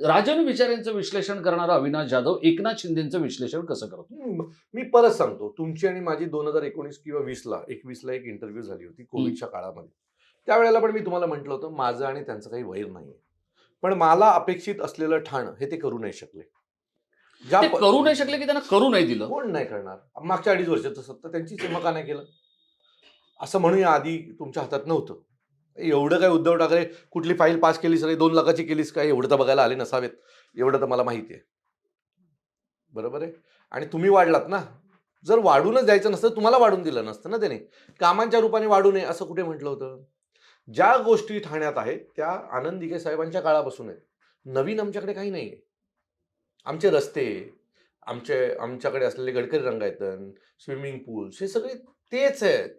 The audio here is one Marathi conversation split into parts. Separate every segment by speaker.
Speaker 1: राजन विचारांचं विश्लेषण करणारा अविनाश जाधव एकनाथ शिंदेचं विश्लेषण कसं करतो?
Speaker 2: मी परत सांगतो, तुमची आणि माझी 2019 किंवा 21ला एक इंटरव्ह्यू झाली होती कोविडच्या काळामध्ये. त्यावेळेला पण मी तुम्हाला म्हटलं होतं माझं आणि त्यांचं काही वैर नाहीये, पण मला अपेक्षित असलेलं ठाणं हे ते करू नाही शकले.
Speaker 1: ते करू नाही शकले की त्यांना करू नाही दिलं?
Speaker 2: कोण नाही करणार? मागच्या 2.5 वर्षाचं सत्ता त्यांची सेवा का नाही केलं असं म्हणूया. आधी तुमच्या हातात नव्हतं. एवढं काय उद्धव ठाकरे कुठली फाईल पास केलीस रे, 2 लाखाची केलीस काय, एवढं तर बघायला आले नसावेत, एवढं तर मला माहिती आहे. बरोबर आहे. आणि तुम्ही वाढलात ना. जर वाढूनच द्यायचं नसतं तुम्हाला वाढून दिलं नसतं ना त्याने. कामांच्या रूपाने वाढू नये असं कुठे म्हटलं होतं? ज्या गोष्टी ठाण्यात आहेत त्या आनंद दिघे साहेबांच्या काळापासून आहेत. नवीन आमच्याकडे काही नाहीये. आमचे रस्ते, आमच्याकडे असलेले गडकरी रंगायतन, स्विमिंग पूल्स हे सगळे तेच आहेत.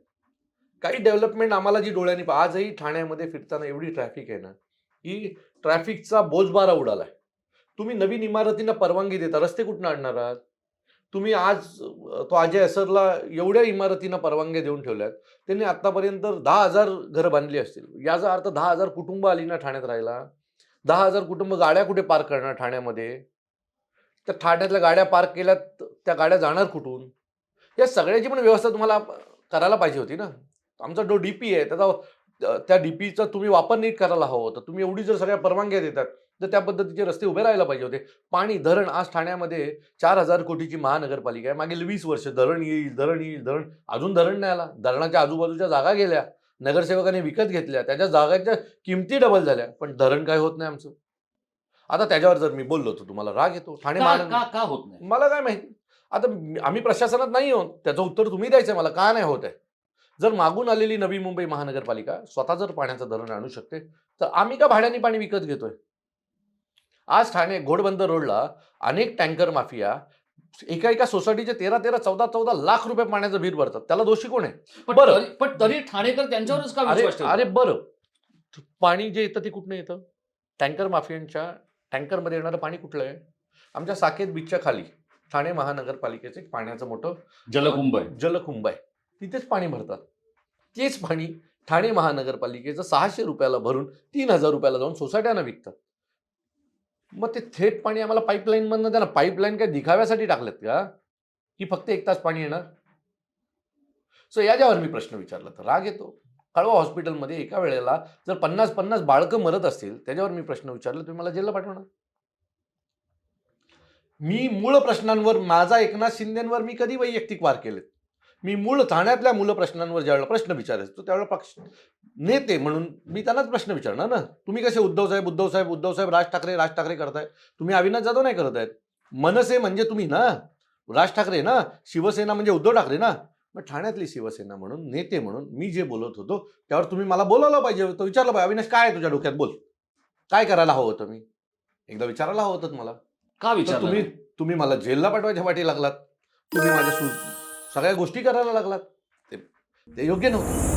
Speaker 2: काही डेव्हलपमेंट आम्हाला जी डोळ्यांनी आजही ठाण्यामध्ये फिरताना एवढी ट्रॅफिक आहे ना, की ट्रॅफिकचा बोजबारा उडालाय. तुम्ही नवीन इमारतींना परवानगी देता, रस्ते कुठून आणणार आहात? तुम्ही आज तो अजय असरला एवढ्या इमारतींना परवानग्या देऊन ठेवल्यात, त्यांनी आतापर्यंत 10,000 घरं बांधली असतील. याचा अर्थ 10,000 कुटुंब आली ना ठाण्यात राहायला. 10,000 कुटुंब गाड्या कुठे पार्क करणार ठाण्यामध्ये? त्या ठाण्यातल्या गाड्या पार्क केल्यात, त्या गाड्या जाणार कुठून? या सगळ्याची पण व्यवस्था तुम्हाला करायला पाहिजे होती ना. आमचा जो डीपी आहे त्या डीपीचा तुम्ही वापर नीट करायला हवा होता. तुम्ही एवढी जर सगळ्या परवानग्या देतात तर त्या पद्धतीचे रस्ते उभे राहायला पाहिजे होते. पाणी, धरण, आज ठाण्यामध्ये 4,000 कोटीची महानगरपालिका आहे. मागील 20 वर्ष धरण येईल, अजून धरण नाही आला. धरणाच्या आजूबाजूच्या जागा गेल्या, नगरसेवकांनी विकत घेतल्या, त्याच्या जागांच्या किमती डबल झाल्या, पण धरण काय होत नाही आमचं. आता त्याच्यावर जर मी बोललो तर तुम्हाला राग येतो. ठाणे
Speaker 1: का होत नाही
Speaker 2: मला काय माहिती. आता आम्ही प्रशासनात नाही आहोत, त्याचं उत्तर तुम्ही द्यायचं मला, का नाही होत आहे. जर मागून आलेली नवी मुंबई महानगरपालिका स्वतः जर पाण्याचं धरण आणू शकते तर आम्ही का भाड्याने पाणी विकत घेतोय? आज ठाणे घोडबंदर रोडला अनेक टँकर माफिया एका सोसायटीचे 13 14 लाख रुपये पाण्याचं बिल भरतात. त्याला दोषी कोण आहे?
Speaker 1: पण तरी ठाणेकर त्यांच्यावरच का विश्वास ठेवतात?
Speaker 2: अरे बरं, पाणी जे येतं ते कुठनं येतं? टँकर माफियांच्या टँकरमध्ये येणारं पाणी कुठलं आहे? आमच्या साकेत बीचच्या खाली ठाणे महानगरपालिकेचे पाण्याचं मोठं जलकुंभ आहे. तिथेच पाणी भरतात. तेच पाणी ठाणे महानगरपालिकेचं 600 रुपयाला भरून 3,000 रुपयाला जाऊन सोसायट्यांना विकतात. मग ते थेट पाणी आम्हाला पाईपलाईन मधनं द्या ना. पाईपलाईन काय दिखाव्यासाठी टाकलेत का, की फक्त 1 तास पाणी येणार? सो याच्यावर मी प्रश्न विचारला तर राग येतो. कळवा हॉस्पिटलमध्ये एका वेळेला जर 50 बाळकं मरत असतील, त्याच्यावर मी प्रश्न विचारला, तुम्ही मला जेलला पाठवणार? मी मूळ प्रश्नांवर, माझा एकनाथ शिंदेवर मी कधी वैयक्तिक वार केलेत? मी मूळ ठाण्यातल्या मूळ प्रश्नांवर ज्यावेळेला प्रश्न विचारायचो त्यावेळेला पक्ष नेते म्हणून मी त्यांनाच प्रश्न विचारणार ना. तुम्ही कसे उद्धव साहेब राज ठाकरे करताय, तुम्ही अविनाश जाधव नाही करत आहेत. मनसे म्हणजे तुम्ही ना, राज ठाकरे ना, शिवसेना म्हणजे उद्धव ठाकरे ना. मग ठाण्यातली शिवसेना म्हणून, नेते म्हणून मी जे बोलत होतो त्यावर तुम्ही मला बोलायला पाहिजे होतं, विचारलं पाहिजे, अविनाश काय आहे तुझ्या डोक्यात, बोल, काय करायला हवं होतं? मी एकदा विचारायला हवं होतं मला.
Speaker 1: का विचारलं?
Speaker 2: तुम्ही मला जेलला पाठवायच्या वाटी लागलात. तुम्ही माझ्या सगळ्या गोष्टी करायला लागलात. ते योग्य नव्हतं.